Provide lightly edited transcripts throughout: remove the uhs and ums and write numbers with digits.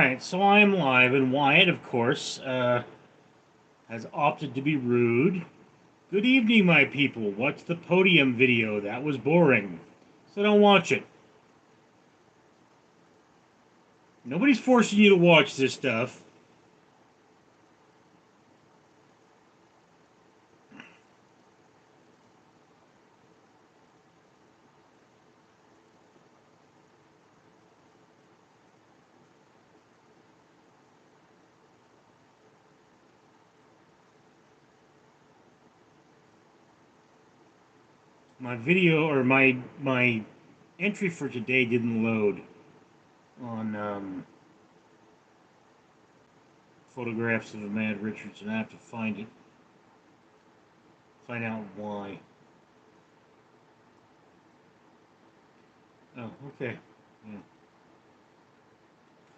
Alright, so I am live, and Wyatt, of course, has opted to be rude. Good evening, my people. Watch the podium video. That was boring. So don't watch it. Nobody's forcing you to watch this stuff. My video, or my entry for today didn't load on photographs of a Mad Richardson. I have to find it. Find out why. Oh, okay. Yeah.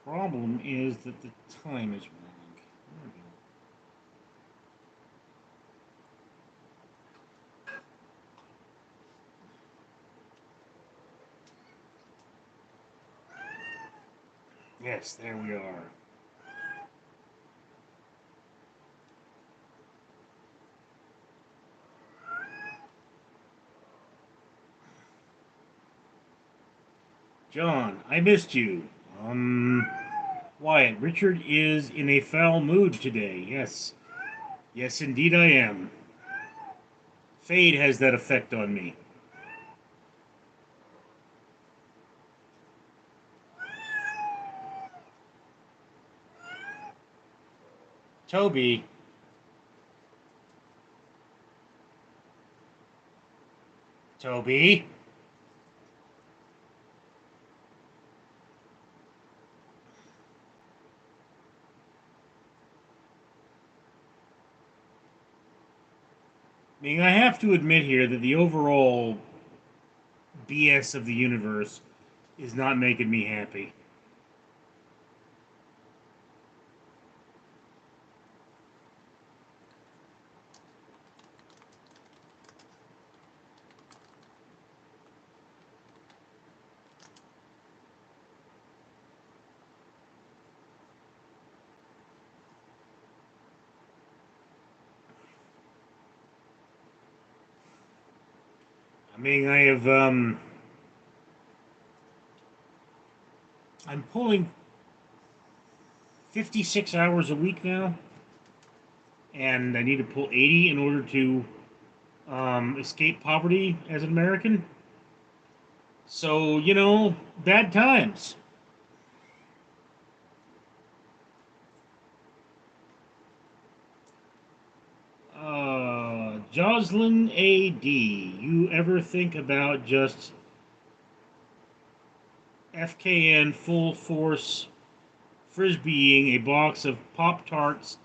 Problem is that the time is wrong. There we go. Yes, there we are. John, I missed you. Wyatt, Richard is in a foul mood today. Yes. Yes, indeed I am. Fade has that effect on me. Toby. Toby. I mean, I have to admit here that the overall BS of the universe is not making me happy. I mean, I'm pulling 56 hours a week now, and I need to pull 80 in order to escape poverty as an American. So, bad times. Jocelyn A.D., you ever think about just FKN full force frisbeeing a box of Pop Tarts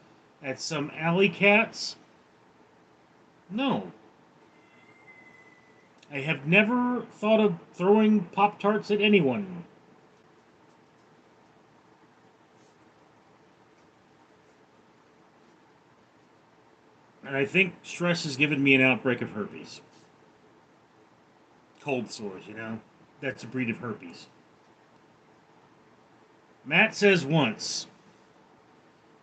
at some alley cats? No. I have never thought of throwing Pop Tarts at anyone. And I think stress has given me an outbreak of herpes. Cold sores, That's a breed of herpes. Matt says once,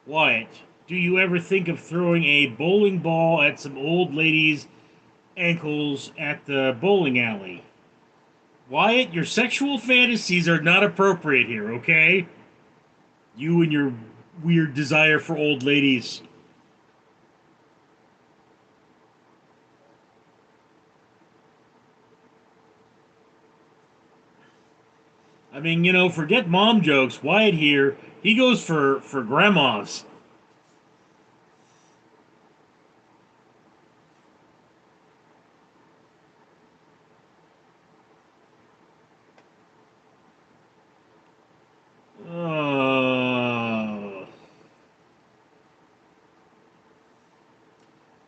Wyatt, do you ever think of throwing a bowling ball at some old lady's ankles at the bowling alley? Wyatt, your sexual fantasies are not appropriate here, okay? You and your weird desire for old ladies. I mean, forget mom jokes. Wyatt here, he goes for grandmas.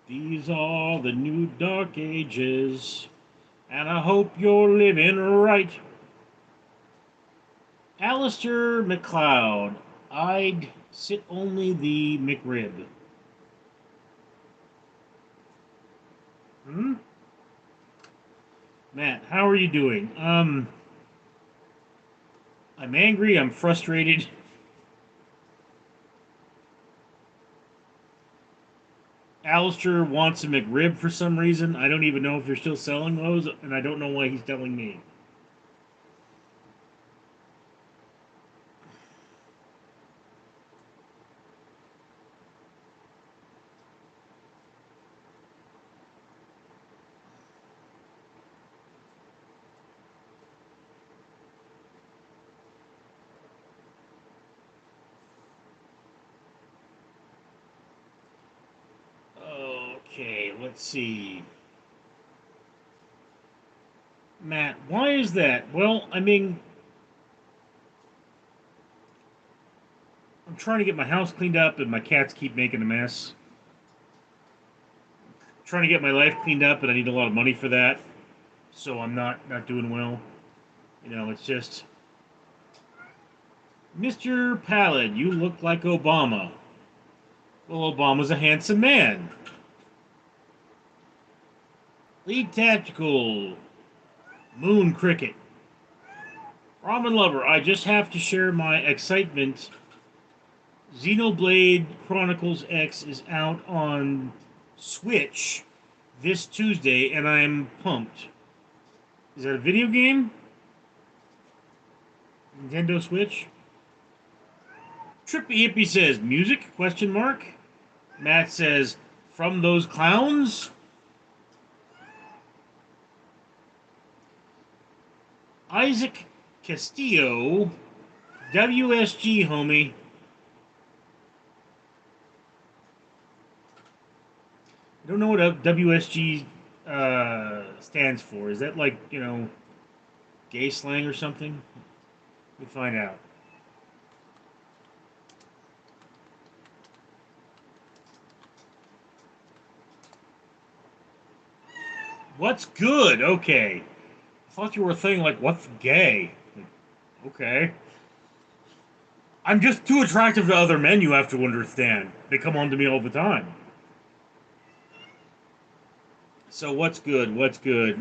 These are the new dark ages, and I hope you're living right. Alistair McLeod, I'd sit only the McRib. Hmm? Matt, how are you doing? I'm angry, I'm frustrated. Alistair wants a McRib for some reason. I don't even know if they're still selling those, and I don't know why he's telling me. Okay, let's see. Matt, why is that? Well, I mean, I'm trying to get my house cleaned up, and my cats keep making a mess. I'm trying to get my life cleaned up, and I need a lot of money for that. So I'm not doing well. You know, it's just Mr. Pallid, you look like Obama. Well, Obama's a handsome man. Lead Tactical, Moon Cricket. Ramen Lover, I just have to share my excitement. Xenoblade Chronicles X is out on Switch this Tuesday, and I'm pumped. Is that a video game? Nintendo Switch? Trippy Hippie says, music? Question mark. Matt says, from those clowns? Isaac Castillo, WSG, homie. I don't know what WSG stands for. Is that like, gay slang or something? We find out. What's good? Okay. I thought you were saying, like, what's gay? Like, okay. I'm just too attractive to other men, you have to understand. They come on to me all the time. So what's good? What's good?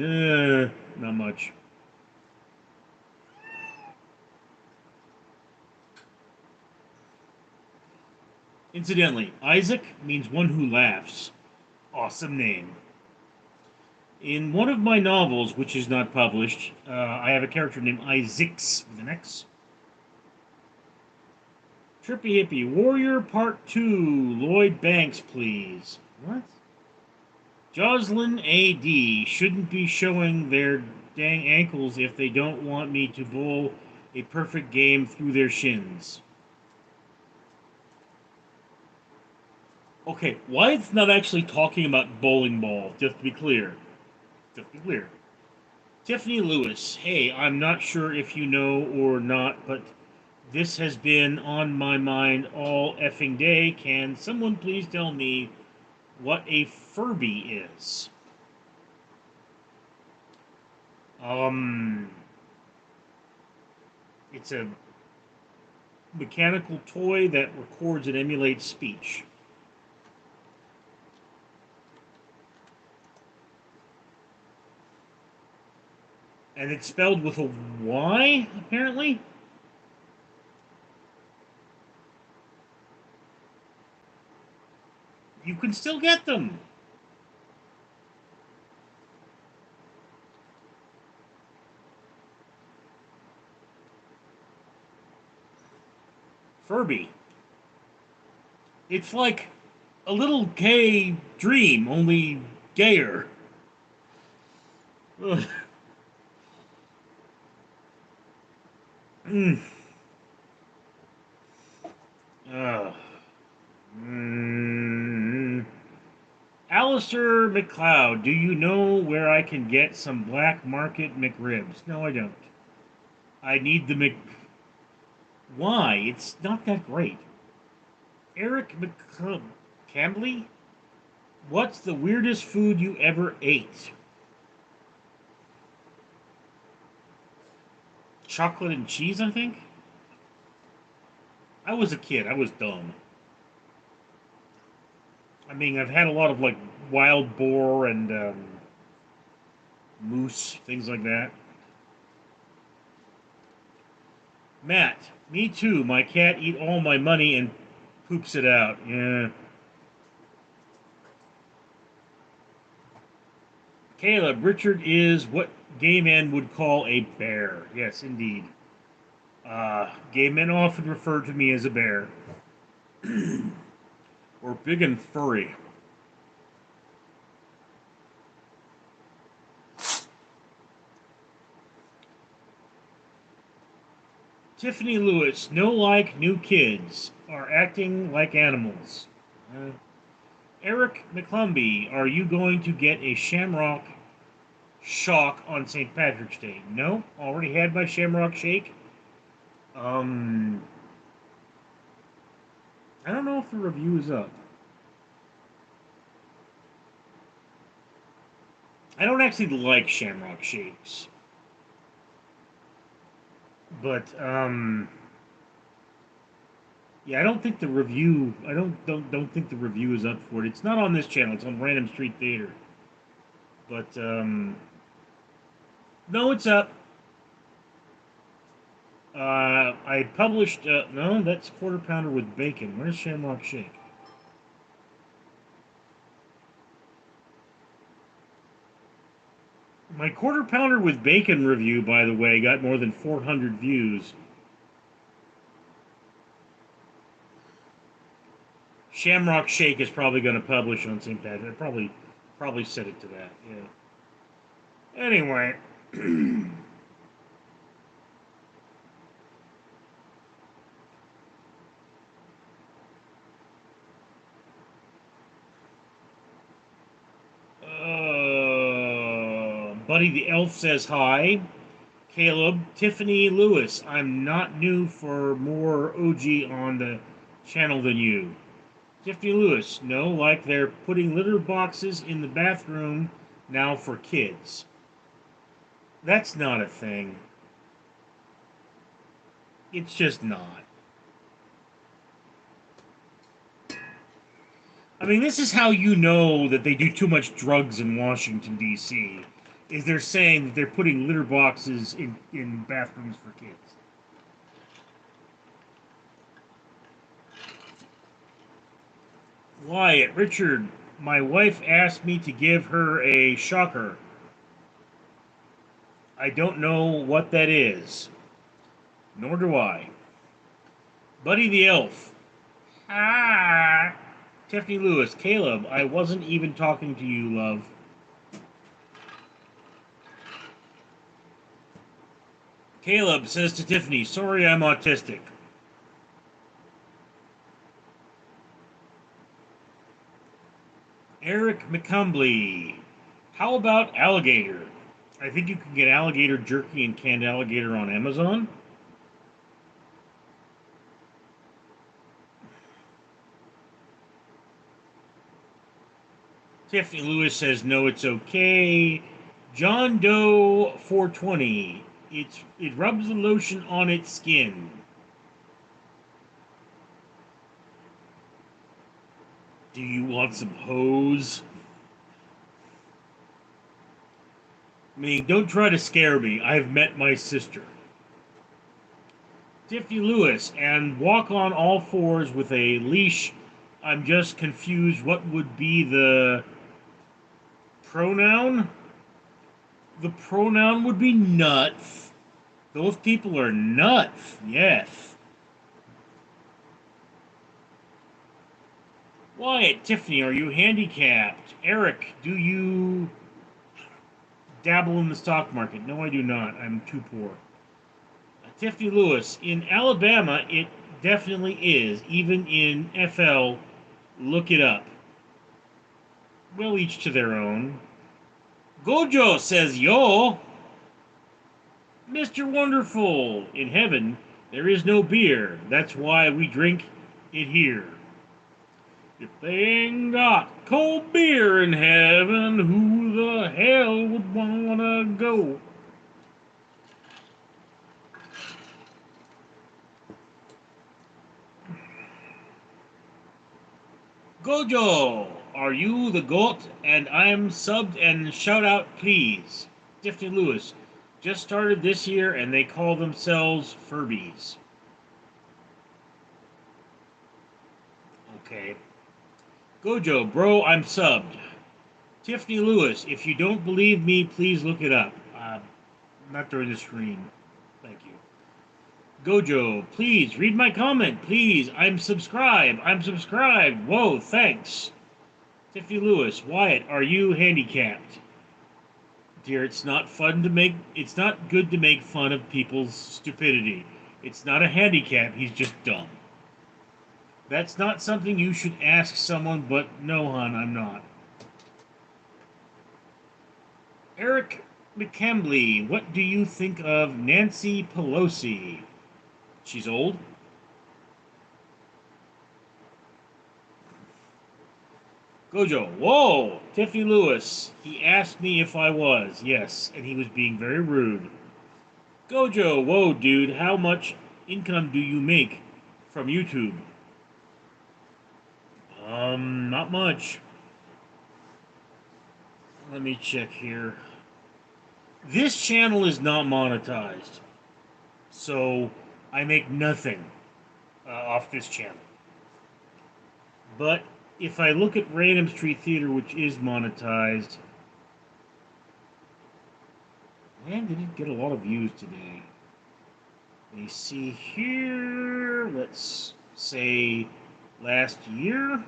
Not much. Incidentally, Isaac means one who laughs. Awesome name. In one of my novels, which is not published, I have a character named Isaacs with an X. Trippy Hippie, Warrior Part 2, Lloyd Banks, please. What? Jocelyn AD shouldn't be showing their dang ankles if they don't want me to bowl a perfect game through their shins. Okay, why it's not actually talking about bowling ball, just to be clear. Just to be clear. Tiffany Lewis, hey, I'm not sure if you know or not, but this has been on my mind all effing day. Can someone please tell me what a Furby is? Um, it's a mechanical toy that records and emulates speech. And it's spelled with a Y, apparently? You can still get them. Furby. It's like a little gay dream, only gayer. Ugh. Mm. Ugh. Mm. Alistair McLeod, do you know where I can get some black market McRibs? No, I don't. I need the Mc. Why? It's not that great. Eric McCambly? What's the weirdest food you ever ate? Chocolate and cheese, I think? I was a kid. I was dumb. I mean, I've had a lot of, like, wild boar and moose, things like that. Matt, me too. My cat eat all my money and poops it out. Yeah. Caleb, Richard is what gay men would call a bear. Yes, indeed. Gay men often refer to me as a bear. Or big and furry. Tiffany Lewis, no like new kids, are acting like animals. Uh, Eric McClumbie, are you going to get a shamrock shock on St. Patrick's Day? No, already had my shamrock shake. Um, I don't know if the review is up. I don't actually like shamrock shakes, but yeah, I don't think the review. I don't think the review is up for it. It's not on this channel. It's on Random Street Theater. But no, it's up. I published. No, that's quarter pounder with bacon. Where's Shamrock Shake? My quarter pounder with bacon review, by the way, got more than 400 views. Shamrock Shake is probably going to publish on St. Patrick. Probably set it to that. Yeah. Anyway. Buddy the Elf says hi. Caleb, Tiffany Lewis, I'm not new for more OG on the channel than you. Tiffany Lewis, no, like they're putting litter boxes in the bathroom now for kids. That's not a thing. It's just not. I mean, this is how you know that they do too much drugs in Washington, D.C., is they're saying that they're putting litter boxes in bathrooms for kids. Wyatt, Richard, my wife asked me to give her a shocker. I don't know what that is. Nor do I. Buddy the Elf. Ah. Tiffany Lewis. Caleb, I wasn't even talking to you, love. Caleb says to Tiffany, sorry I'm autistic. Eric McCumbly. How about alligator? I think you can get alligator jerky and canned alligator on Amazon. Tiffany Lewis says no, it's okay. John Doe 420. It rubs the lotion on its skin. Do you want some hose? I mean, don't try to scare me. I've met my sister. Tiffany Lewis, and walk on all fours with a leash. I'm just confused. What would be the pronoun? The pronoun would be nuts. Those people are nuts. Yes. Wyatt, Tiffany, are you handicapped? Eric, do you dabble in the stock market? No, I do not. I'm too poor. Tiffany Lewis, in Alabama, it definitely is. Even in FL, look it up. Well, each to their own. Gojo says, yo! Mr. Wonderful, in heaven, there is no beer. That's why we drink it here. If they ain't got cold beer in heaven, who the hell would wanna go? Gojo, are you the goat? And I'm subbed and shout out, please. Tiffany Lewis, just started this year and they call themselves Furbies. Okay. Gojo, bro, I'm subbed. Tiffany Lewis, if you don't believe me, please look it up. Not during the stream. Thank you. Gojo, please read my comment. Please, I'm subscribed. I'm subscribed. Whoa, thanks. Tiffany Lewis, Wyatt, are you handicapped? Dear, it's not fun to make. It's not good to make fun of people's stupidity. It's not a handicap. He's just dumb. That's not something you should ask someone, but no, hon, I'm not. Eric McCambly, what do you think of Nancy Pelosi? She's old. Gojo, whoa! Tiffany Lewis, he asked me if I was. Yes, and he was being very rude. Gojo, whoa, dude, how much income do you make from YouTube? Not much. Let me check here. This channel is not monetized, so I make nothing off this channel. But if I look at Random Street Theater, which is monetized, man, did it get a lot of views today. Let me see here. Let's say last year.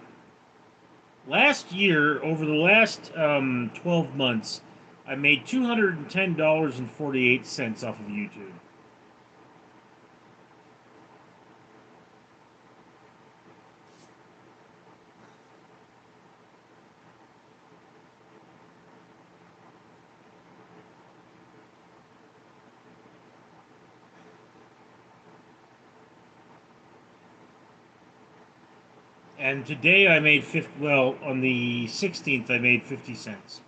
Last year, over the last 12 months, I made $210.48 off of YouTube. And today I made on the 16th I made 50 cents.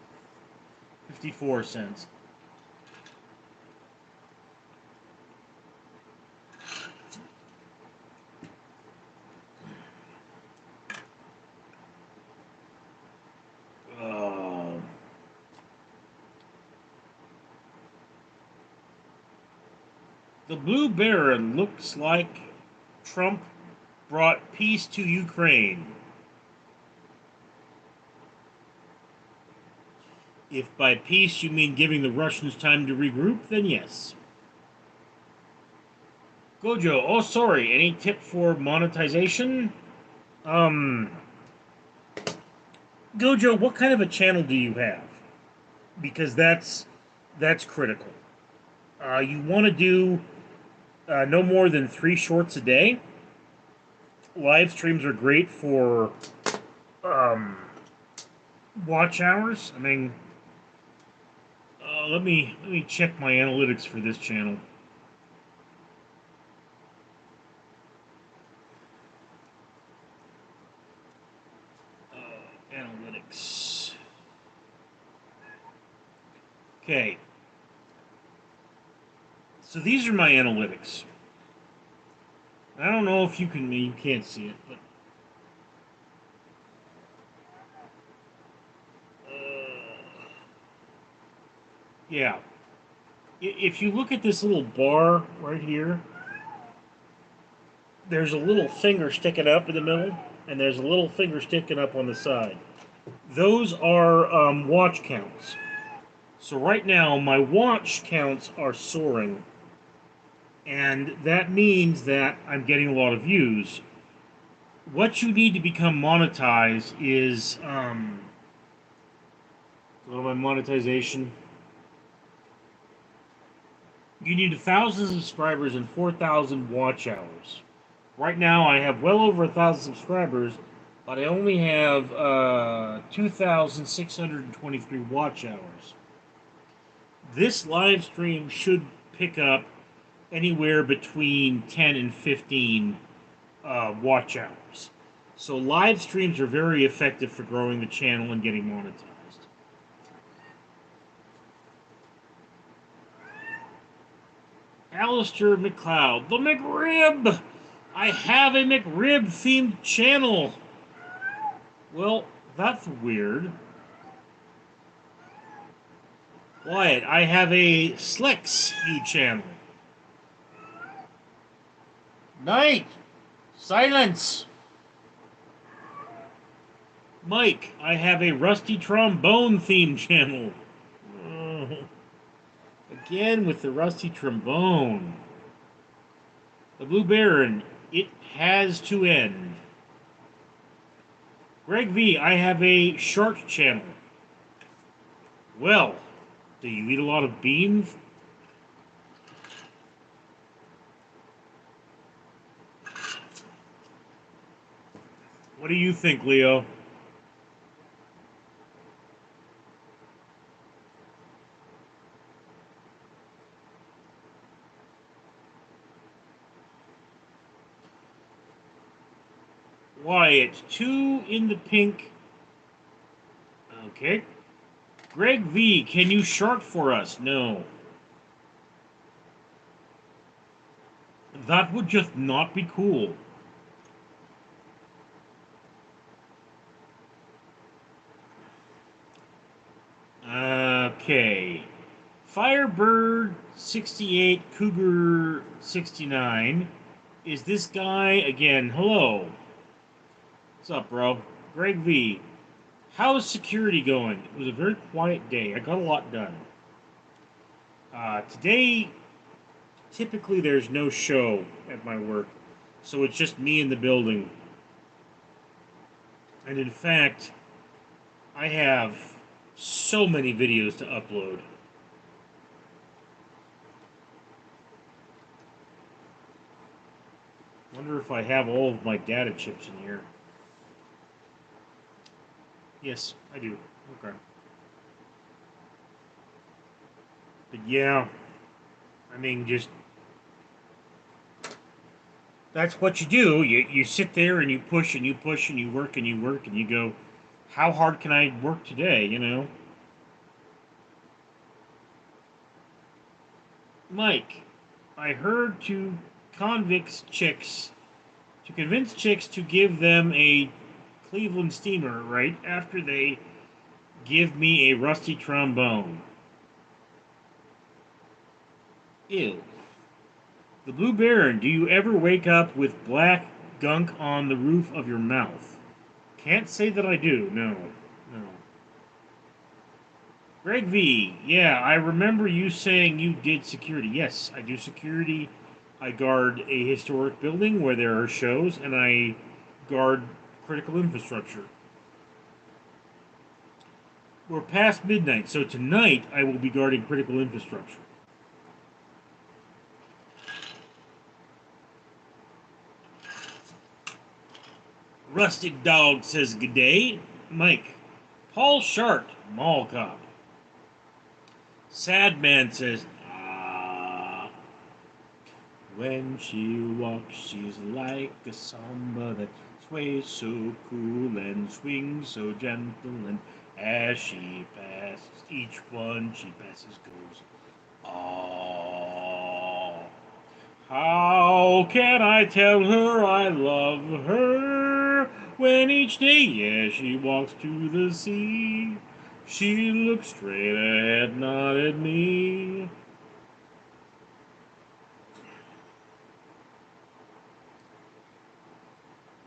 54 cents. The Blue Baron looks like Trump brought peace to Ukraine. If by peace you mean giving the Russians time to regroup, then yes. Gojo, oh sorry, any tip for monetization? Gojo, what kind of a channel do you have? Because that's critical. You want to do no more than 3 shorts a day. Live streams are great for watch hours. I mean, let me check my analytics for this channel. Analytics. Okay. So these are my analytics. I don't know if you can't see it, but yeah. If you look at this little bar right here, there's a little finger sticking up in the middle, and there's a little finger sticking up on the side. Those are watch counts. So right now, my watch counts are soaring, and that means that I'm getting a lot of views. What you need to become monetized is, go to my monetization. You need 1,000 subscribers and 4,000 watch hours. Right now, I have well over 1,000 subscribers, but I only have 2,623 watch hours. This live stream should pick up anywhere between 10 and 15 watch hours. So live streams are very effective for growing the channel and getting monetized. Alistair McLeod, the McRib! I have a McRib-themed channel! Well, that's weird. Wyatt, I have a Slex new channel. Night! Silence! Mike, I have a rusty trombone theme channel. Uh, Again with the rusty trombone. The Blue Baron, it has to end. Greg V, I have a shark channel. Well, do you eat a lot of beans? What do you think, Leo? Wyatt, 2 in the pink. Okay. Greg V, can you shark for us? No. That would just not be cool. Okay. Firebird 68, Cougar 69. Is this guy again? Hello. What's up, bro? Greg V. How's security going? It was a very quiet day. I got a lot done. Today, typically there's no show at my work, so it's just me in the building. And in fact, I have so many videos to upload. Wonder if I have all of my data chips in here. Yes, I do. Okay. But yeah, I mean, just that's what you do. You sit there and you push and you push and you work and you work and you go, how hard can I work today? You know, Mike. I heard to convince chicks to give them a Cleveland steamer right after they give me a rusty trombone. Ew. The Blue Baron, do you ever wake up with black gunk on the roof of your mouth? Can't say that I do, no. No. Greg V, yeah, I remember you saying you did security. Yes, I do security. I guard a historic building where there are shows, and I guard critical infrastructure. We're past midnight, so tonight I will be guarding critical infrastructure. Rusted Dog says good day. Mike. Paul Shart, Mall Cop. Sad Man says, ah. When she walks, she's like a samba that sways so cool and swings so gentle. And as she passes, each one she passes goes, ah. How can I tell her I love her when each day, yeah, she walks to the sea? She looks straight ahead, not at me.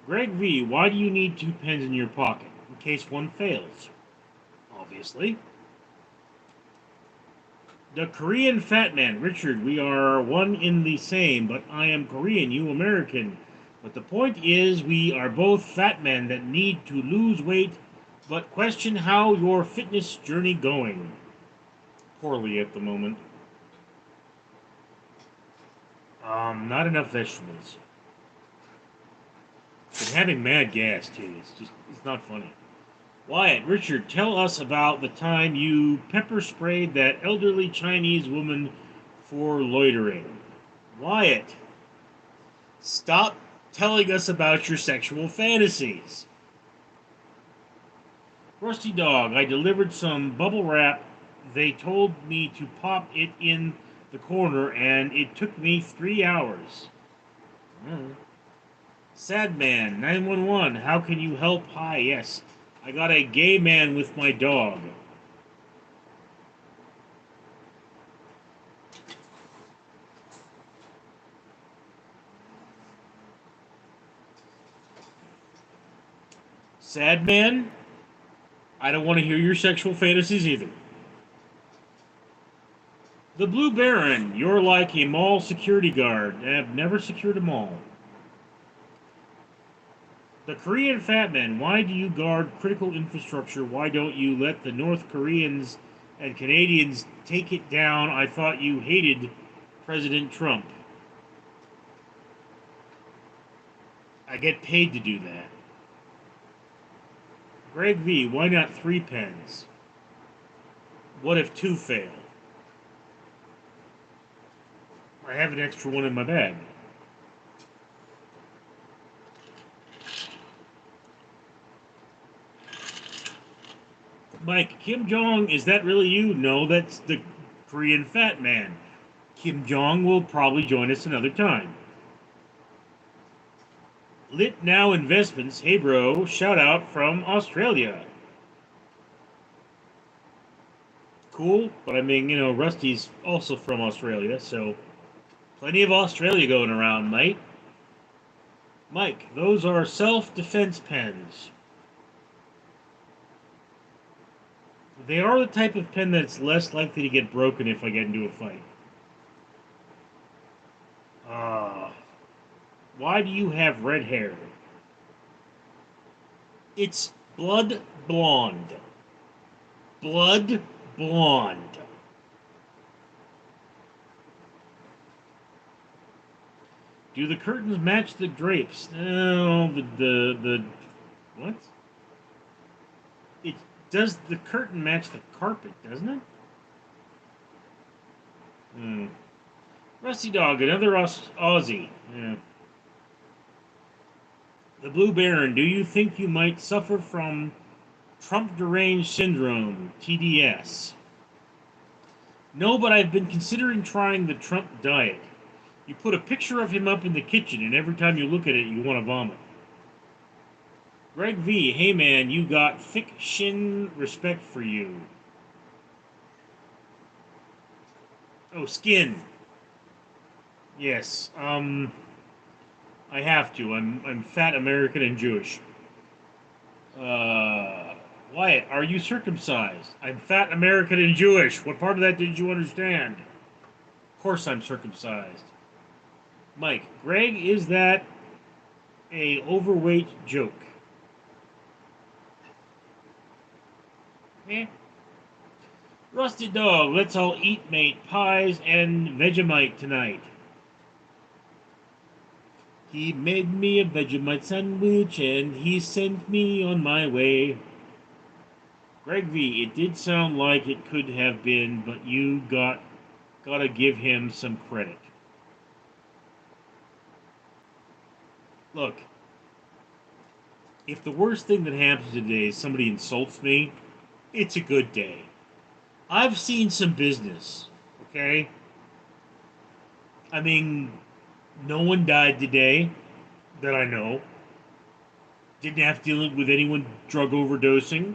Greg V, why do you need 2 pens in your pocket? In case one fails. Obviously. The Korean Fat Man. Richard, we are one in the same, but I am Korean, you American. But the point is, we are both fat men that need to lose weight, but question how your fitness journey going. Poorly at the moment. Not enough vegetables. Been having mad gas too. It's not funny. Wyatt, Richard, tell us about the time you pepper sprayed that elderly Chinese woman for loitering. Wyatt, stop telling us about your sexual fantasies. Rusty Dog, I delivered some bubble wrap. They told me to pop it in the corner, and it took me 3 hours. Sad Man, 911, how can you help? Hi, yes. I got a gay man with my dog. Sad Man? I don't want to hear your sexual fantasies either. The Blue Baron, you're like a mall security guard. I've never secured a mall. The Korean Fat Man, why do you guard critical infrastructure? Why don't you let the North Koreans and Canadians take it down? I thought you hated President Trump. I get paid to do that. Greg V, why not 3 pens? What if 2 fail? I have an extra one in my bag. Mike, Kim Jong, is that really you? No, that's the Korean Fat Man. Kim Jong will probably join us another time. Lit Now Investments, hey bro, shout out from Australia. Cool, but I mean, Rusty's also from Australia, so plenty of Australia going around, mate. Mike, those are self-defense pens. They are the type of pen that's less likely to get broken if I get into a fight. Uh, why do you have red hair? It's blood blonde. Blood blonde. Do the curtains match the drapes? No, the what? It does. The curtain match the carpet, doesn't it? Hmm. Rusty Dog, another Aussie. Yeah. The Blue Baron, do you think you might suffer from Trump deranged syndrome, TDS? No, but I've been considering trying the Trump diet. You put a picture of him up in the kitchen, and every time you look at it, you want to vomit. Greg V, hey man, you got thick shin, respect for you. Oh, skin. Yes, I have to. I'm fat American and Jewish. Wyatt, are you circumcised? I'm fat American and Jewish. What part of that did you understand? Of course I'm circumcised. Mike, Greg, is that a overweight joke? Eh? Rusty Dog, let's all eat, mate, pies and Vegemite tonight. He made me a Vegemite sandwich and he sent me on my way. Greg V, it did sound like it could have been, but you gotta give him some credit. Look, if the worst thing that happens today is somebody insults me, it's a good day. I've seen some business, okay? I mean, no one died today that I know. Didn't have to deal with anyone drug overdosing.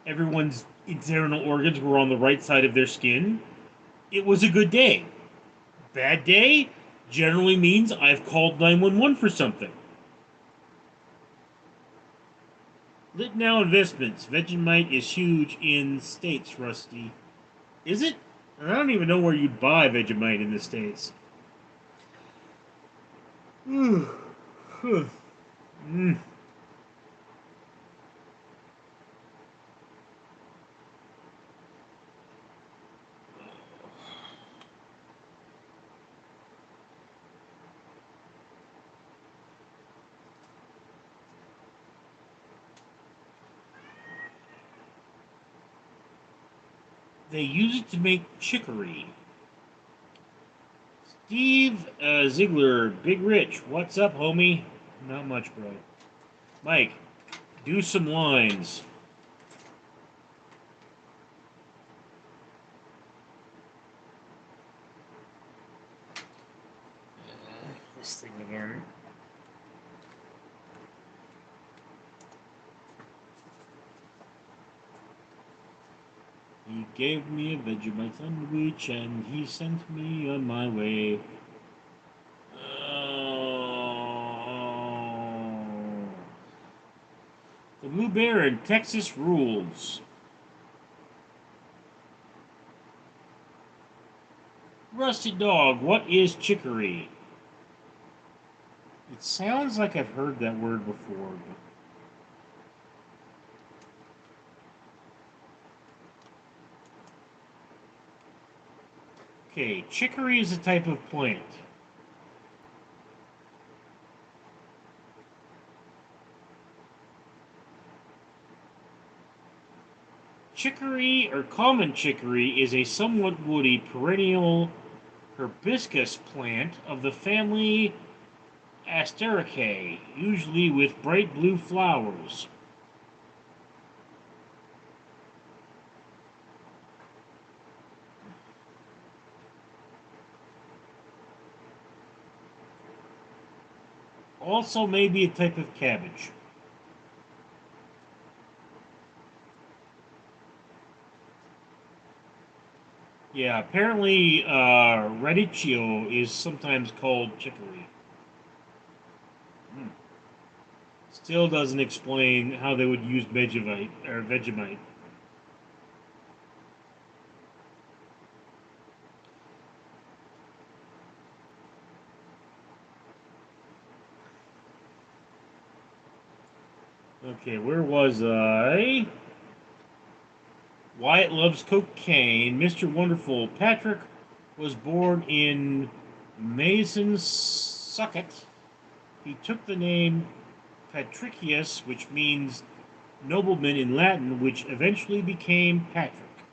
Everyone's internal organs were on the right side of their skin. It was a good day. Bad day generally means I've called 911 for something. Lit Now Investments. Vegemite is huge in States, Rusty. Is it? I don't even know where you'd buy Vegemite in the States. Mm. They use it to make chicory. Steve Ziegler, Big Rich, what's up, homie? Not much, bro. Mike, do some lines. This thing again. He gave me a Vegemite sandwich and he sent me on my way. Oh. The Blue Baron, Texas rules. Rusty Dog, what is chicory? It sounds like I've heard that word before. Okay, chicory is a type of plant. Chicory, or common chicory, is a somewhat woody perennial hibiscus plant of the family Asteraceae, usually with bright blue flowers. Also may be a type of cabbage. Yeah, apparently radicchio is sometimes called chicory. Hmm. Still doesn't explain how they would use Vegemite or Vegemite. Okay, where was I? Wyatt loves cocaine. Mr. Wonderful Patrick was born in Masonsucket. He took the name Patricius, which means nobleman in Latin, which eventually became Patrick.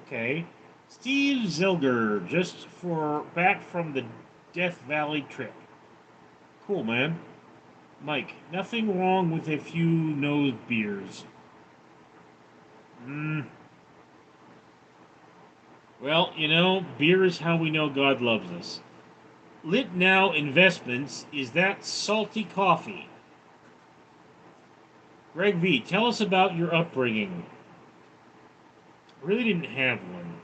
Okay. Steve Zilger, just for back from the Death Valley trip. Cool, man. Mike, nothing wrong with a few nose beers. Hmm. Well, beer is how we know God loves us. Lit Now Investments, is that salty coffee? Greg V, tell us about your upbringing. Really didn't have one.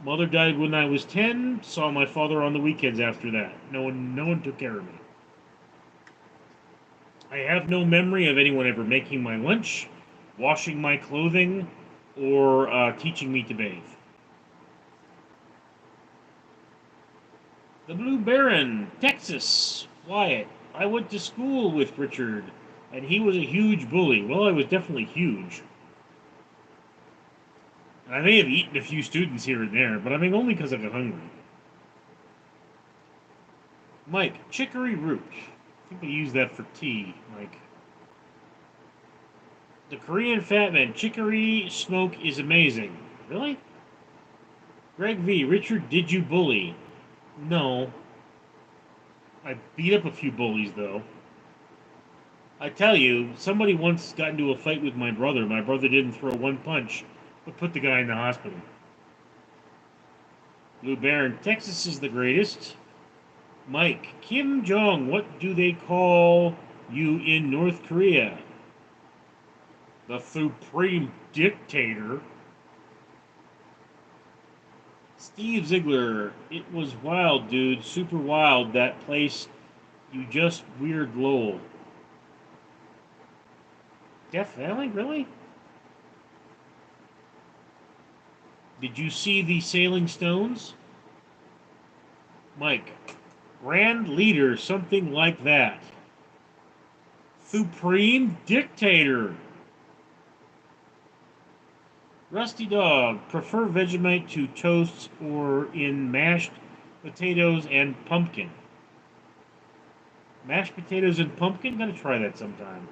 Mother died when I was 10, saw my father on the weekends after that. No one took care of me. I have no memory of anyone ever making my lunch, washing my clothing, or teaching me to bathe. The Blue Baron, Texas. Wyatt. I went to school with Richard, and he was a huge bully. Well, I was definitely huge. And I may have eaten a few students here and there, but I mean only because I got hungry. Mike, chicory root. I think they use that for tea, Mike. The Korean Fat Man, chicory smoke is amazing. Really? Greg V, Richard, did you bully? No. I beat up a few bullies, though. I tell you, somebody once got into a fight with my brother. My brother didn't throw one punch, but put the guy in the hospital. Blue Baron, Texas is the greatest. Mike, Kim Jong, what do they call you in North Korea? The Supreme Dictator. Steve Ziegler, it was wild, dude. Super wild, that place. You just weird lol. Death Valley, really? Did you see the Sailing Stones? Mike, Grand Leader, something like that. Supreme Dictator. Rusty Dog, prefer Vegemite to toast or in mashed potatoes and pumpkin. Mashed potatoes and pumpkin? Gotta try that sometime.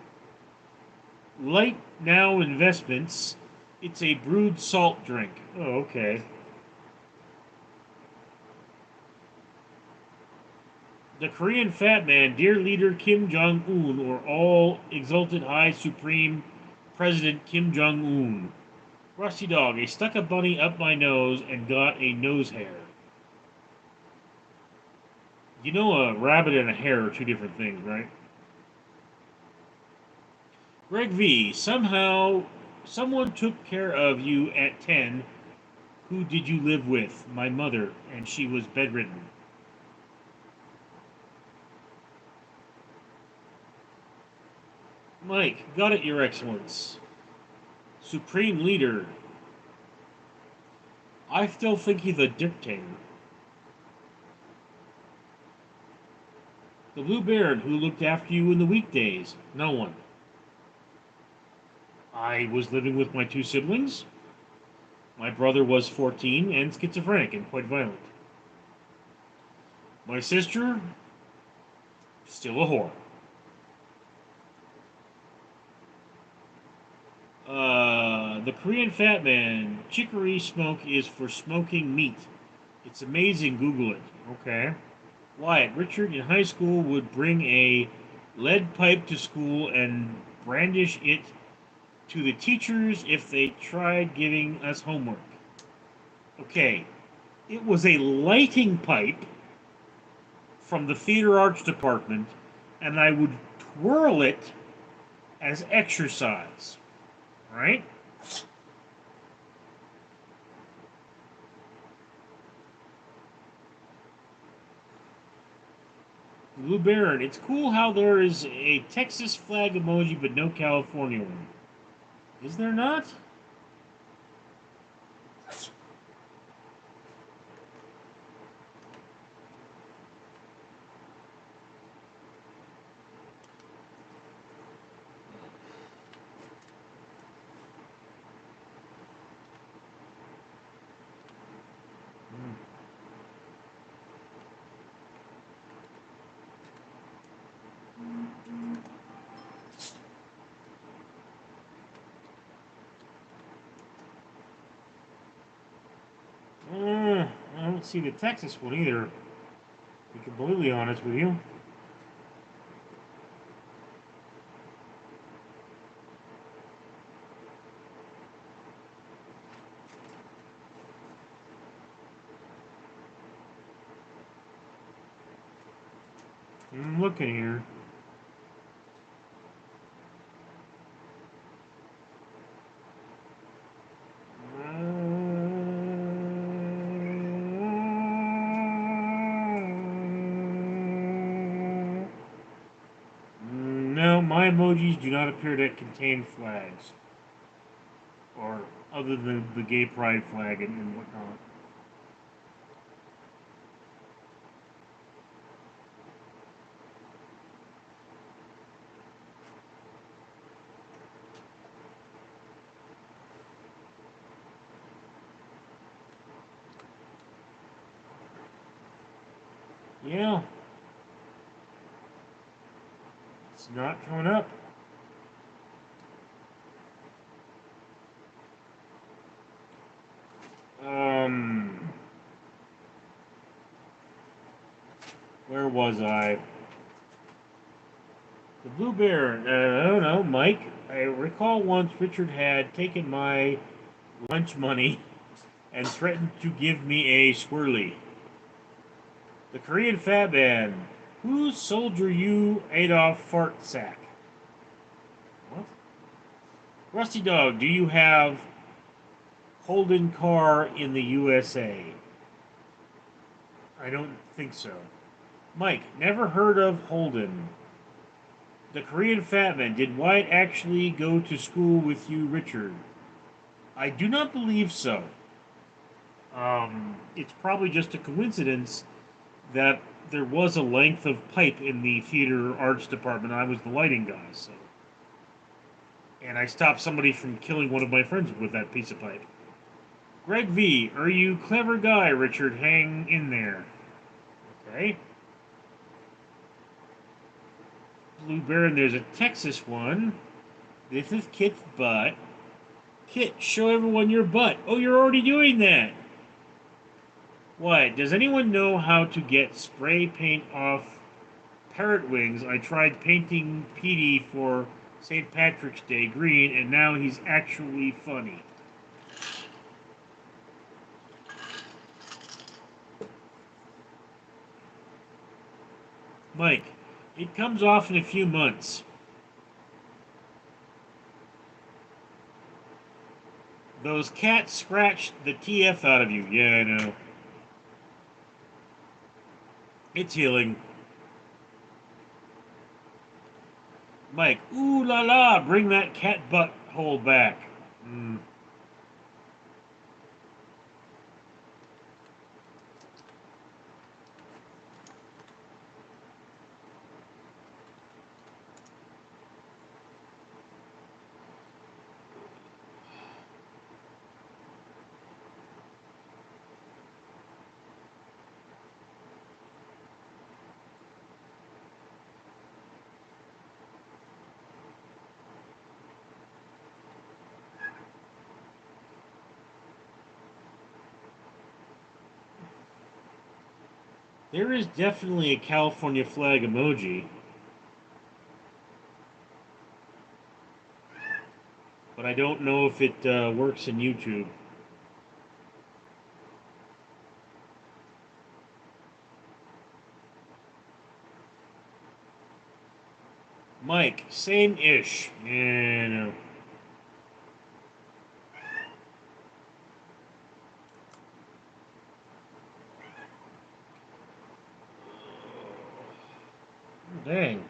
Light Now Investments. It's a brewed salt drink. Oh, okay. The Korean Fat Man, dear leader Kim Jong Un, or all exalted high supreme President Kim Jong Un. Rusty Dog, I stuck a bunny up my nose and got a nose hair. You know, a rabbit and a hare are two different things, right? Greg V, somehow someone took care of you at 10. Who did you live with? My mother, and she was bedridden. Mike, got it, Your Excellence. Supreme Leader. I still think he's a dictator. The Blue Baron, who looked after you in the weekdays? No one. I was living with my two siblings. My brother was 14 and schizophrenic and quite violent. My sister, still a whore. The Korean Fat Man. Chicory smoke is for smoking meat. It's amazing. Google it. Okay. Wyatt. Richard in high school would bring a lead pipe to school and brandish it to the teachers if they tried giving us homework. Okay. It was a lighting pipe from the theater arts department, and I would twirl it as exercise. Right? Blue Baron. It's cool how there is a Texas flag emoji but no California one. Is there not? I don't see the Texas one either. To be completely honest with you. I'm looking here. No, my emojis do not appear to contain flags. Or other than the gay pride flag and whatnot. Yeah. It's not coming up. Where was I? The Blue Bear. I don't know, Mike. I recall once Richard had taken my lunch money and threatened to give me a swirly. The Korean Fat Man. Whose soldier you Adolf fart sack? What? Rusty Dog, do you have Holden car in the USA? I don't think so. Mike, never heard of Holden. The Korean Fat Man. Did Wyatt actually go to school with you, Richard? I do not believe so. It's probably just a coincidence that there was a length of pipe in the theater arts department. I was the lighting guy, so. And I stopped somebody from killing one of my friends with that piece of pipe. Greg V, are you clever guy, Richard? Hang in there. Okay. Blue Baron, there's a Texas one. This is Kit's butt. Kit, show everyone your butt. Oh, you're already doing that. What? Does anyone know how to get spray paint off parrot wings? I tried painting Petey for St. Patrick's Day green, and now he's actually funny. Mike, it comes off in a few months. Those cats scratched the TF out of you. Yeah, I know. It's healing. Mike, ooh la la, bring that cat butt hole back. There is definitely a California flag emoji, but I don't know if it works in YouTube. Mike, same ish. Yeah, no. Dang.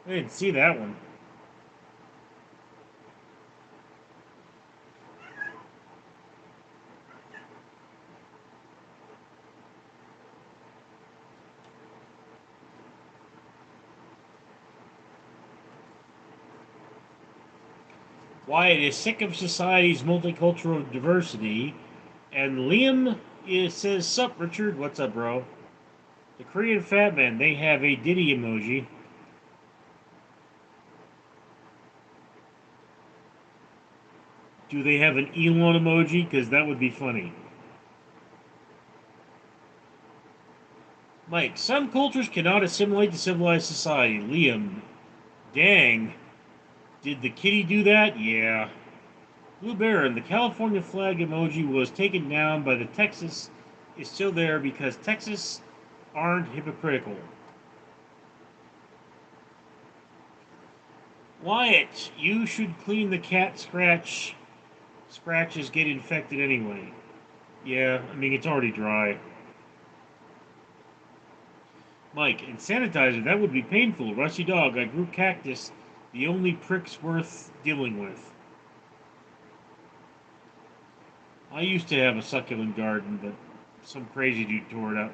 I didn't see that one. Wyatt is sick of society's multicultural diversity, and Liam says, "Sup, Richard? What's up, bro?" The Korean Fat Man, they have a Diddy emoji. Do they have an Elon emoji? Because that would be funny. Mike, some cultures cannot assimilate to civilized society. Liam, dang. Did the kitty do that? Yeah. Blue Baron, the California flag emoji was taken down by the Texas is still there because Texas aren't hypocritical. Wyatt, you should clean the cat scratch. Scratches get infected anyway. Yeah, I mean, it's already dry. Mike, and sanitizer, that would be painful. Rusty dog, I grew cactus. The only pricks worth dealing with. I used to have a succulent garden, but some crazy dude tore it up.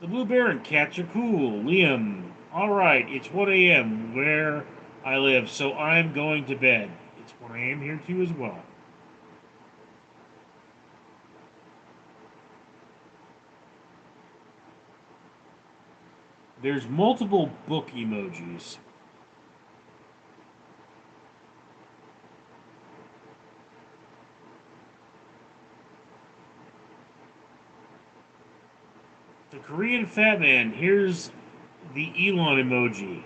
The Blue Baron cats are cool. Liam, alright, it's 1 a.m. where I live, so I'm going to bed. It's 1 a.m. here too as well. There's multiple book emojis. The Korean Fat Man, here's the Elon emoji.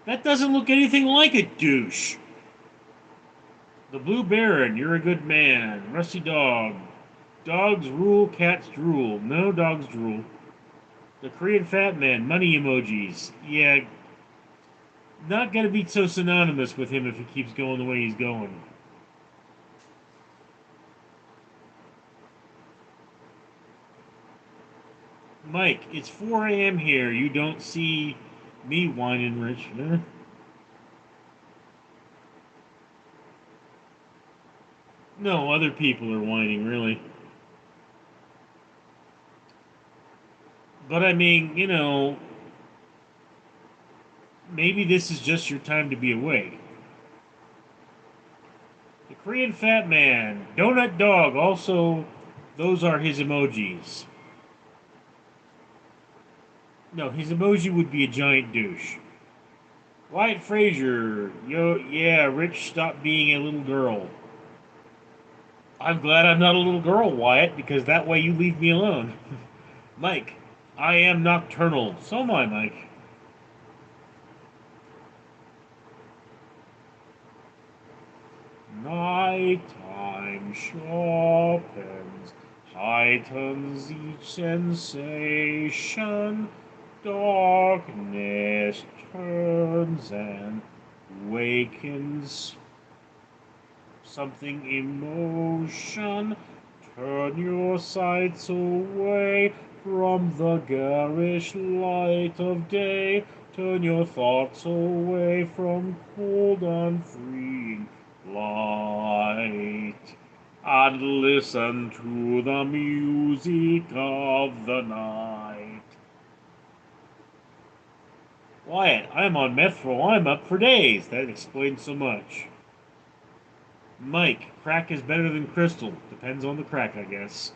That doesn't look anything like a douche. The Blue Baron, you're a good man. Rusty Dog, dogs rule, cats drool. No dogs drool. The Korean Fat Man, money emojis. Yeah, not gonna be so synonymous with him if he keeps going the way he's going. Mike, it's 4 a.m. here. You don't see me whining, Rich. No, other people are whining, really. But I mean, maybe this is just your time to be awake. The Korean Fat Man, Donut Dog, also, those are his emojis. No, his emoji would be a giant douche. Wyatt Frazier, yo, yeah, Rich, stop being a little girl. I'm glad I'm not a little girl, Wyatt, because that way you leave me alone. Mike, I am nocturnal. So am I, Mike. Nighttime sharpens, heightens each sensation. Darkness turns and wakens something emotion. Turn your sights away from the garish light of day. Turn your thoughts away from cold unfreeing light. And listen to the music of the night. Wyatt, I'm on Methyl. I'm up for days. That explains so much. Mike, crack is better than crystal. Depends on the crack, I guess.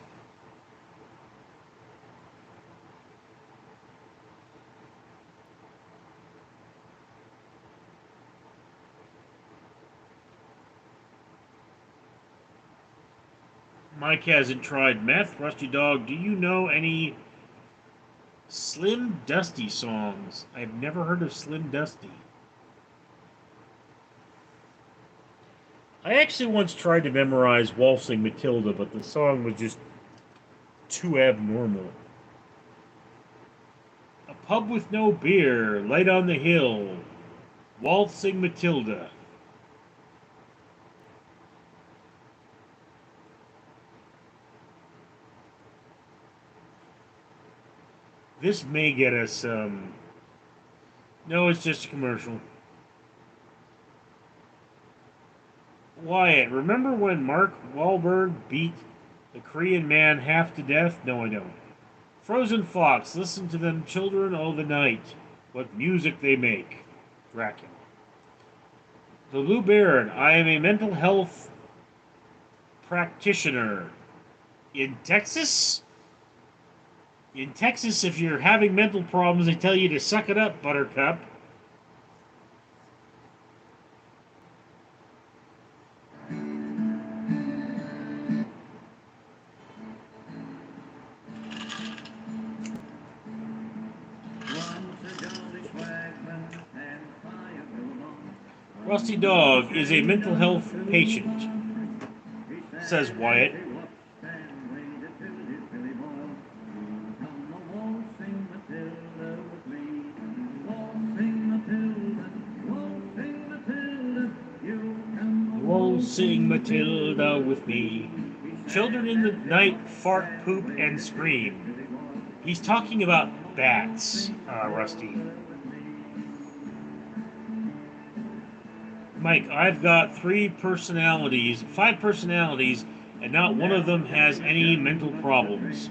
Mike hasn't tried meth. Rusty Dog, do you know any Slim Dusty songs. I've never heard of Slim Dusty. I actually once tried to memorize Waltzing Matilda, but the song was just too abnormal. A pub with no beer, light on the hill, Waltzing Matilda. This may get us, no, it's just a commercial. Wyatt, remember when Mark Wahlberg beat the Korean man half to death? No, I don't. Frozen Fox, listen to them children all the night. What music they make. Dracula. The Lou Baron, I am a mental health practitioner. In Texas? In Texas, if you're having mental problems, they tell you to suck it up, Buttercup. Rusty Dog is a mental health patient, says Wyatt. Sing Matilda with me. Children in the night fart, poop, and scream. He's talking about bats, Rusty. Mike, I've got 5 personalities, and not one of them has any mental problems.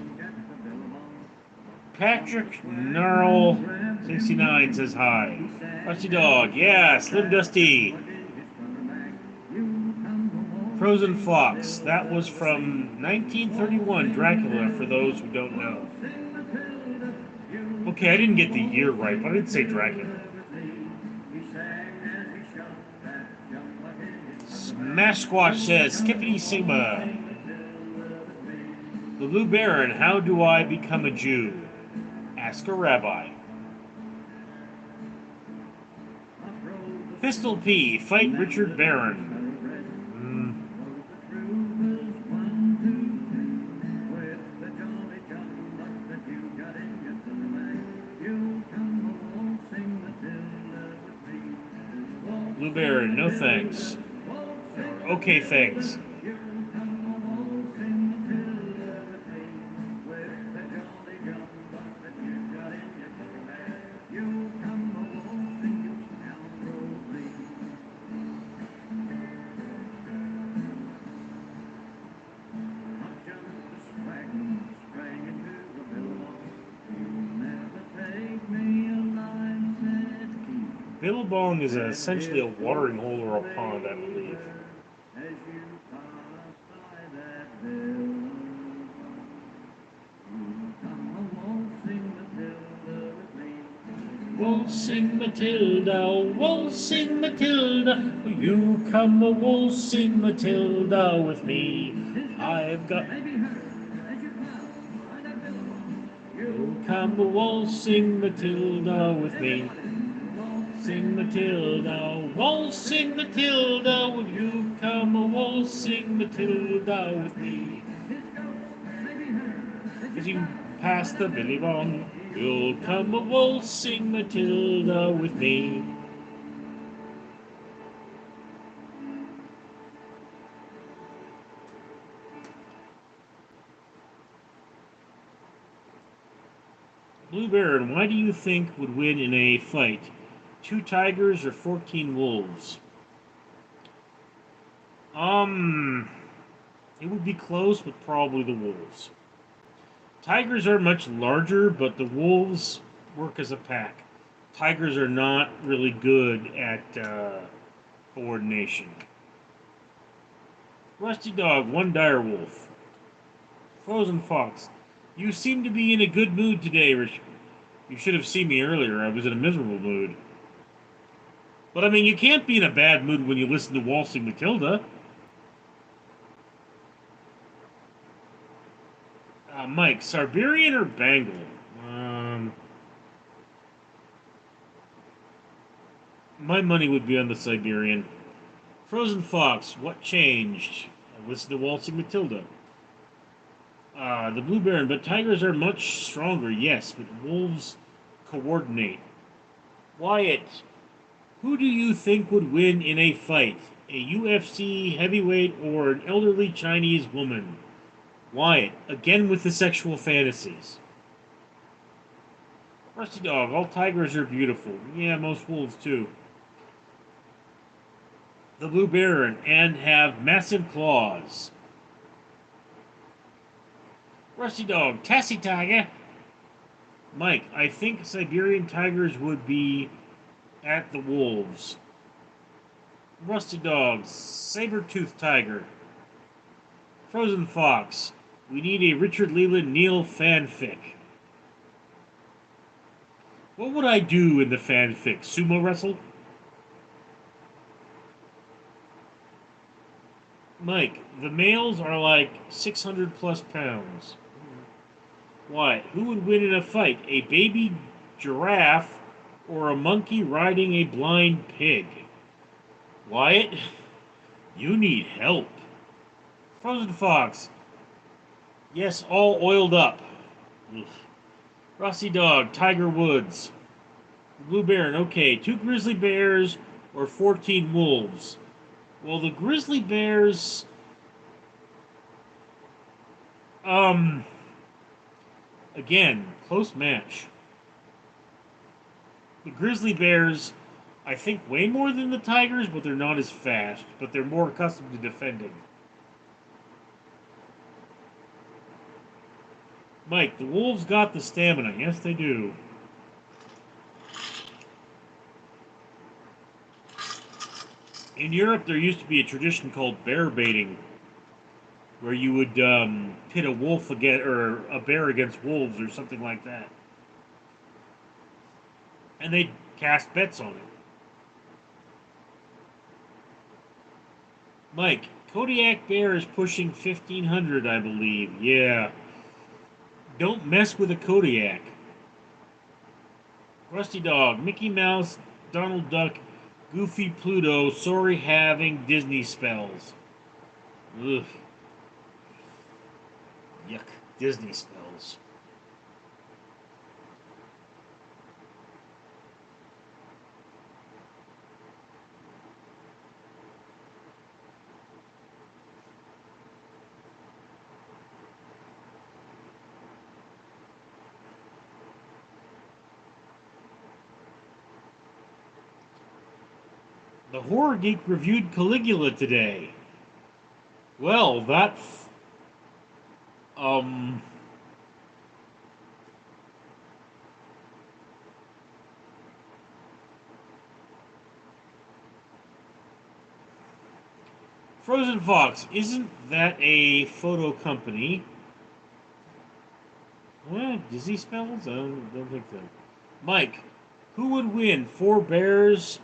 Patrick Gnarl 69 says hi. Rusty Dog, yeah, Slim Dusty. Frozen Fox, that was from 1931, Dracula, for those who don't know. Okay, I didn't get the year right, but I did say Dracula. Smash Squash says, Skippity Sigma. The Blue Baron, how do I become a Jew? Ask a rabbi. Pistol P, fight Richard Barron. Blue Baron, no thanks. Okay, thanks. Billabong is essentially a watering hole or a pond, I believe. Waltzing Matilda, waltzing Matilda, you come a waltzing Matilda with me. I've got... You come a waltzing Matilda with me. Sing Matilda, waltzing Matilda, will you come a waltzing Matilda with me? As you pass the billy bong, you'll come a waltzing Matilda with me. Blue Baron, why do you think would win in a fight? 2 tigers or 14 wolves? It would be close, but probably the wolves. Tigers are much larger, but the wolves work as a pack. Tigers are not really good at coordination. Rusty Dog, 1 dire wolf. Frozen Fox, you seem to be in a good mood today, Richard. You should have seen me earlier. I was in a miserable mood. But, I mean, you can't be in a bad mood when you listen to Waltzing Matilda. Mike, Siberian or Bengal? My money would be on the Siberian. Frozen Fox, what changed? I listened to Waltzing Matilda. The Blue Baron, but tigers are much stronger, yes, but wolves coordinate. Wyatt, who do you think would win in a fight? A UFC heavyweight or an elderly Chinese woman? Wyatt, again with the sexual fantasies. Rusty Dog, all tigers are beautiful. Yeah, most wolves too. The Blue Baron, and have massive claws. Rusty Dog, Tassie Tiger. Mike, I think Siberian tigers would be at the wolves. Rusty Dog, Saber-toothed tiger. Frozen Fox, we need a Richard Leland Neal fanfic. What would I do in the fanfic? Sumo wrestle? Mike, the males are like 600 plus pounds. Why? Who would win in a fight? A baby giraffe or a monkey riding a blind pig? Wyatt, you need help. Frozen Fox, yes, all oiled up. Ugh. Rusty Dog, Tiger Woods. Blue Baron, okay, 2 grizzly bears or 14 wolves. Well, the grizzly bears, again, close match. The grizzly bears, I think, way more than the tigers, but they're not as fast, but they're more accustomed to defending. Mike, the wolves got the stamina. Yes, they do. In Europe, there used to be a tradition called bear baiting, where you would pit a wolf against, or a bear against wolves, or something like that, and they'd cast bets on it. Mike, Kodiak bear is pushing 1,500, I believe. Yeah, don't mess with a Kodiak. Rusty Dog, Mickey Mouse, Donald Duck, Goofy Pluto, sorry having Disney spells. Ugh. Yuck, Disney spells. The Horror Geek reviewed Caligula today. Well, that's um Frozen Fox, isn't that a photo company? What? Disney spells? I don't think so. Mike, who would win? 4 bears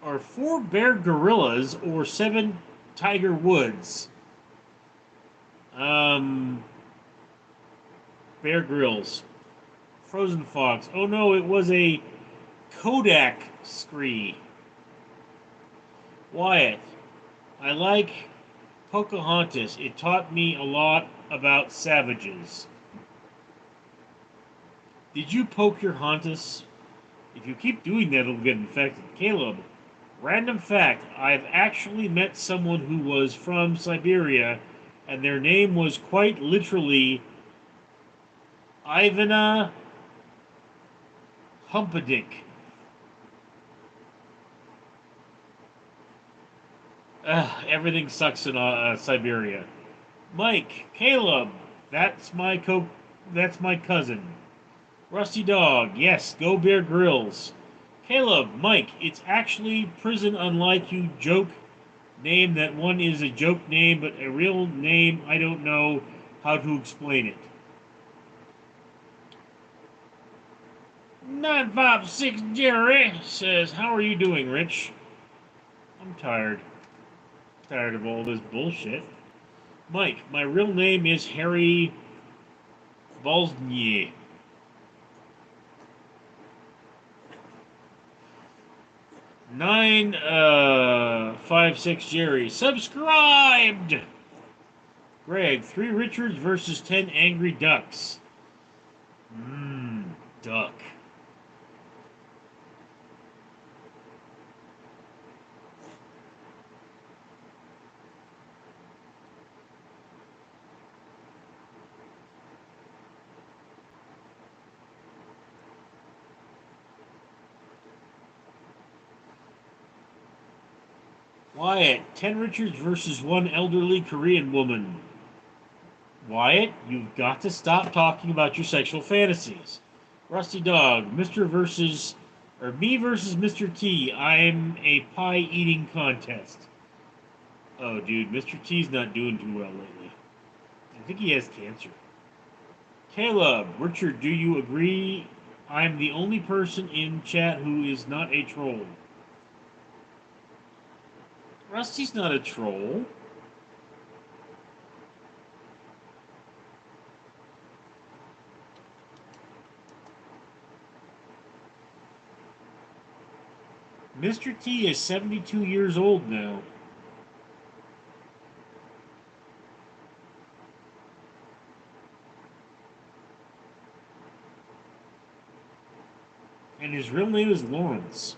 or 4 bear gorillas or 7 tiger woods? Um Bear Grylls. Frozen Fox. Oh no, it was a Kodak scree. Wyatt, I like Pocahontas. It taught me a lot about savages. Did you poke your Hontus? If you keep doing that, it'll get infected. Caleb, random fact, I've actually met someone who was from Siberia, and their name was quite literally Ivana Humpadick. Everything sucks in Siberia. Mike, Caleb, that's my that's my cousin. Rusty Dog, yes, go Bear Grylls. Caleb, Mike, it's actually prison unlike you joke name that one is a joke name, but a real name I don't know how to explain it. 956 Jerry says, how are you doing, Rich? I'm tired. Tired of all this bullshit. Mike, my real name is Harry Balsnier. 956 Jerry subscribed. Greg, 3 Richards versus 10 Angry Ducks. Duck. Wyatt, 10 Richards versus 1 elderly Korean woman. Wyatt, you've got to stop talking about your sexual fantasies. Rusty Dog, me versus Mr. T. I'm a pie eating contest. Oh, dude, Mr. T's not doing too well lately. I think he has cancer. Caleb, Richard, do you agree I'm the only person in chat who is not a troll? Rusty's not a troll. Mr. T is 72 years old now. And his real name is Lawrence.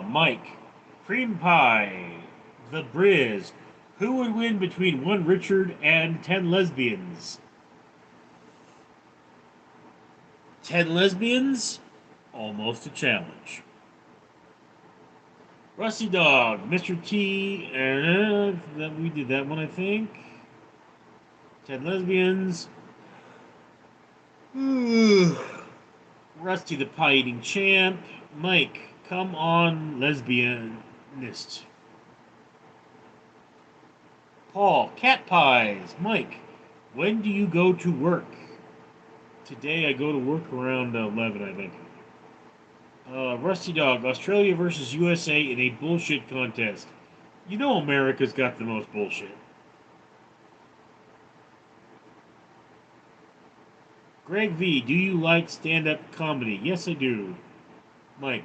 Mike. Cream pie. The Briz. Who would win between 1 Richard and 10 lesbians? 10 lesbians? Almost a challenge. Rusty Dog, Mr. T, we did that one, I think. 10 lesbians. Rusty the Pie Eating Champ. Mike, come on, lesbianist. Paul, cat pies. Mike, when do you go to work? Today I go to work around 11, I think. Rusty Dog, Australia versus USA in a bullshit contest. You know America's got the most bullshit. Greg V, do you like stand-up comedy? Yes, I do. Mike,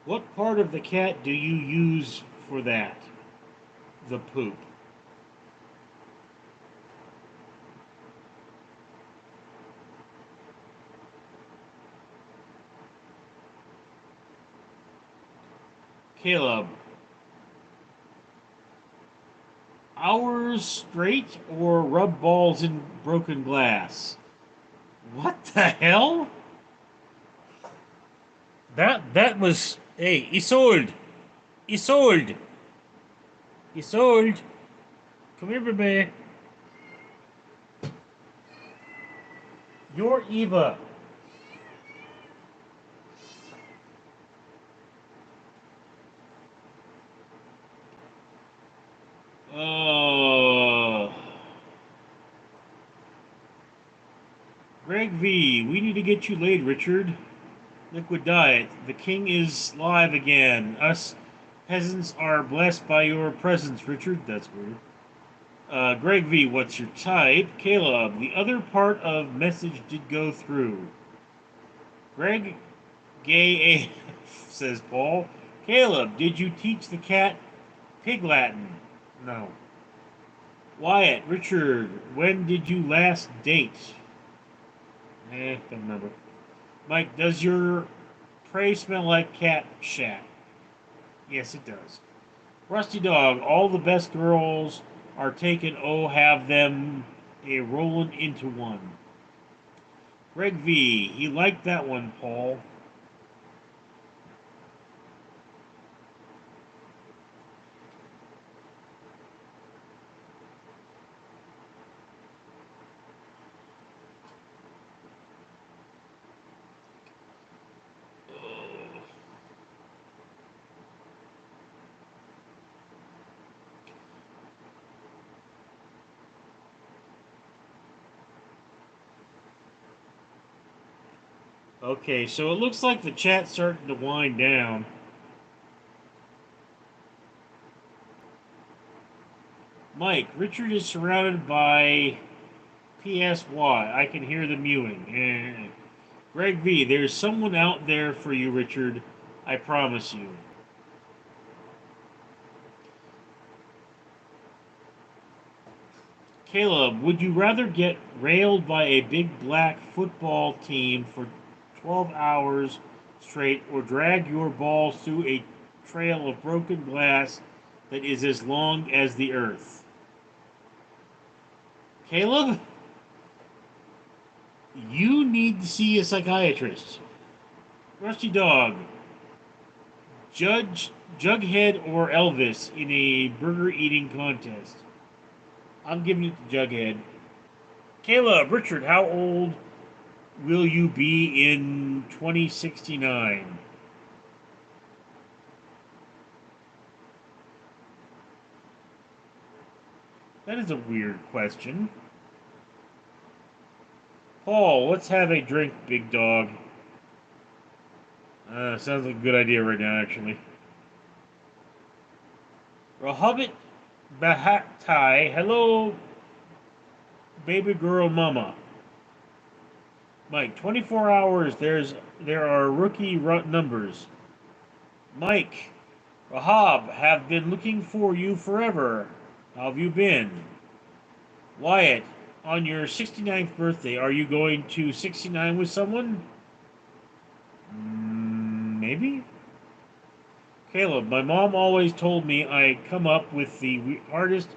what part of the cat do you use for that? The poop. Caleb, hours straight or rub balls in broken glass? What the hell? That was, hey, Isolde. Isolde. Isolde. Come here, baby. You're Eva. Greg V, we need to get you laid, Richard. Liquid Diet, the king is live again. Us peasants are blessed by your presence, Richard. That's weird. Greg V, what's your type? Caleb, the other part of message did go through. Greg Gay AF, says Paul. Caleb, did you teach the cat pig Latin? No. Wyatt, Richard, when did you last date? Don't remember. Mike, does your prey smell like cat shat? Yes, it does. Rusty Dog, all the best girls are taken, oh, have them a rollin' into one. Greg V, he liked that one, Paul. Okay, so it looks like the chat's starting to wind down. Mike, Richard is surrounded by PSY. I can hear the mewing. Greg V, there's someone out there for you, Richard. I promise you. Caleb, would you rather get railed by a big black football team for 12 hours straight or drag your balls through a trail of broken glass that is as long as the earth? Caleb, you need to see a psychiatrist. Rusty Dog, Judge Jughead or Elvis in a burger eating contest? I'm giving it to Jughead. Caleb, Richard, how old will you be in 2069? That is a weird question. Paul, let's have a drink, big dog. Sounds like a good idea right now, actually. Rahabit Bahatai, hello, baby girl mama. Mike, 24 hours, there are rookie numbers. Mike, Rahab, have been looking for you forever. How have you been? Wyatt, on your 69th birthday, are you going to 69 with someone? Maybe? Caleb, my mom always told me I come up with the hardest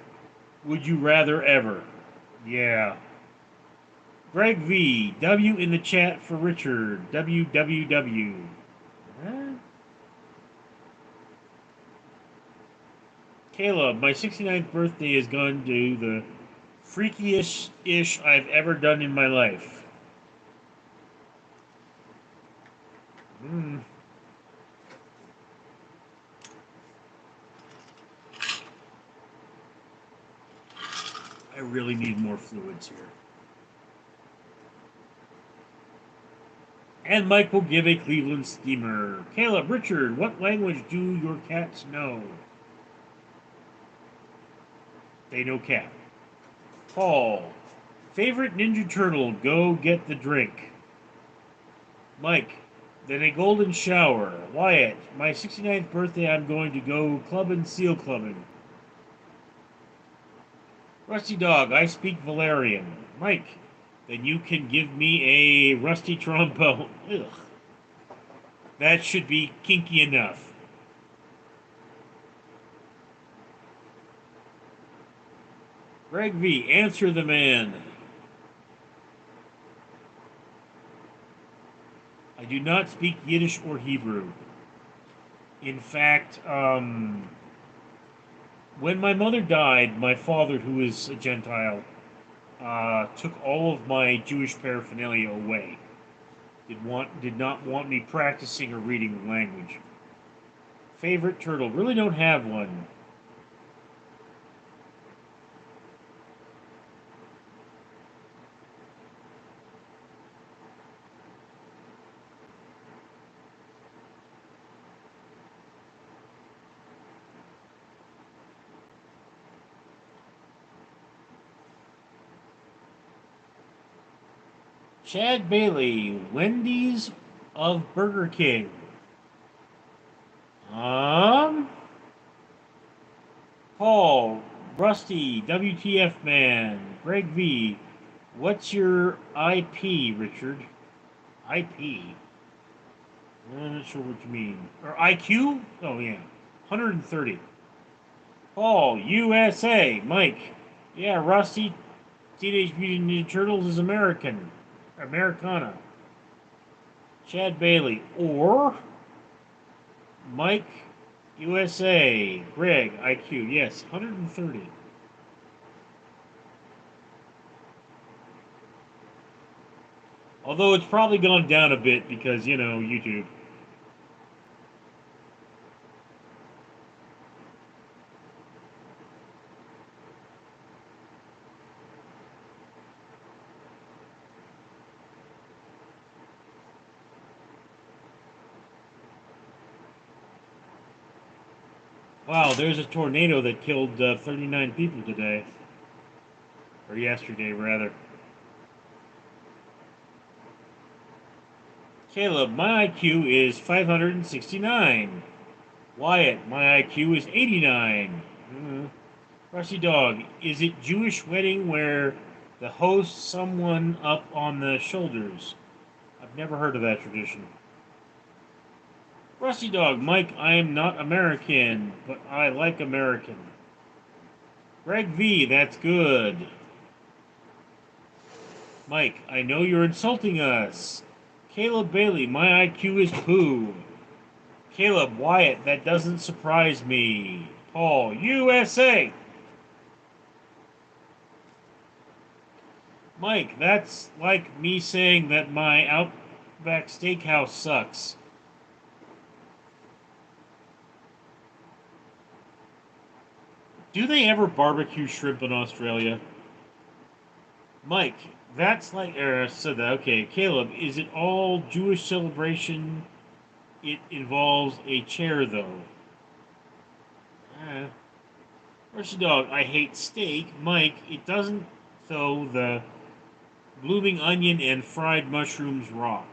would you rather ever. Yeah. Greg V, W in the chat for Richard. WWW. Huh? Caleb, my 69th birthday has gone to the freakiest-ish I've ever done in my life. I really need more fluids here. And Mike will give a Cleveland steamer. Caleb, Richard, what language do your cats know? They know cat. Paul, favorite Ninja Turtle, go get the drink. Mike, then a golden shower. Wyatt, my 69th birthday, I'm going to go clubbing, seal clubbing. Rusty Dog, I speak Valerian. Mike, then you can give me a rusty trombone. Ugh. That should be kinky enough. Greg V, answer the man. I do not speak Yiddish or Hebrew. In fact, when my mother died, my father, who is a Gentile, took all of my Jewish paraphernalia away. Did not want me practicing or reading the language. Favorite turtle? Really don't have one. Chad Bailey, Wendy's of Burger King. Paul, Rusty, WTF man, Greg V. What's your IP, Richard? IP? I'm not sure what you mean. Or IQ? Oh, yeah. 130. Paul, USA. Mike. Yeah, Rusty, Teenage Mutant Ninja Turtles is American. Americana. Chad Bailey. Or Mike, USA. Greg, IQ. Yes, 130. Although it's probably gone down a bit because, YouTube. Wow, there's a tornado that killed 39 people today. Or yesterday, rather. Caleb, my IQ is 569. Wyatt, my IQ is 89. Rusty Dog, is it Jewish wedding where the host someone up on the shoulders? I've never heard of that tradition. Rusty Dog, Mike, I am not American, but I like American. Greg V, that's good. Mike, I know you're insulting us. Caleb Bailey, my IQ is poo. Caleb Wyatt, that doesn't surprise me. Paul, USA. Mike, that's like me saying that my Outback Steakhouse sucks. Do they ever barbecue shrimp in Australia? Mike, that's like, said that. Okay, Caleb, is it all Jewish celebration? It involves a chair, though. Eh. Rusty Dog, I hate steak. Mike, it doesn't, though. The blooming onion and fried mushrooms rock.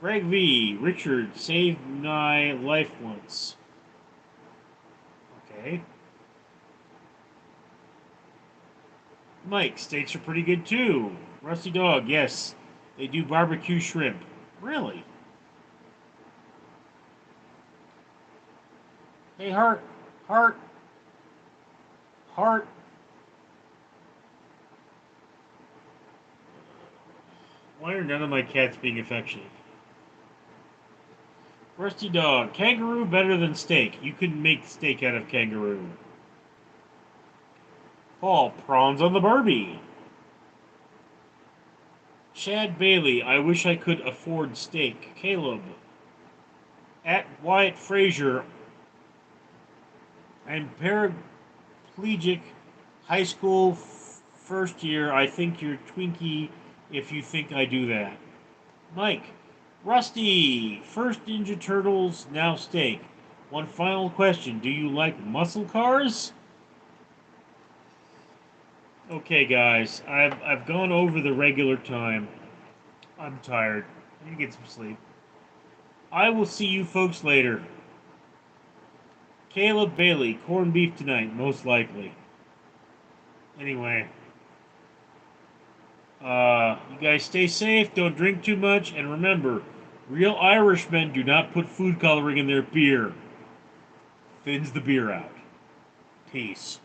Greg V. Richard saved my life once. Okay. Mike, steaks are pretty good too. Rusty Dog, yes. They do barbecue shrimp. Really? Hey, Heart. Heart. Heart. Why are none of my cats being affectionate? Rusty Dog, kangaroo better than steak. You couldn't make steak out of kangaroo. Paul, prawns on the Barbie. Chad Bailey, I wish I could afford steak. Caleb, at Wyatt Frazier, I'm paraplegic, high school, first year. I think you're Twinkie if you think I do that. Mike, Rusty, first Ninja Turtles, now steak. One final question. Do you like muscle cars? Okay, guys, I've gone over the regular time. I'm tired. I need to get some sleep. I will see you folks later. Caleb Bailey, corned beef tonight, most likely. Anyway, you guys stay safe, don't drink too much, and remember, real Irishmen do not put food coloring in their beer. Thins the beer out. Peace.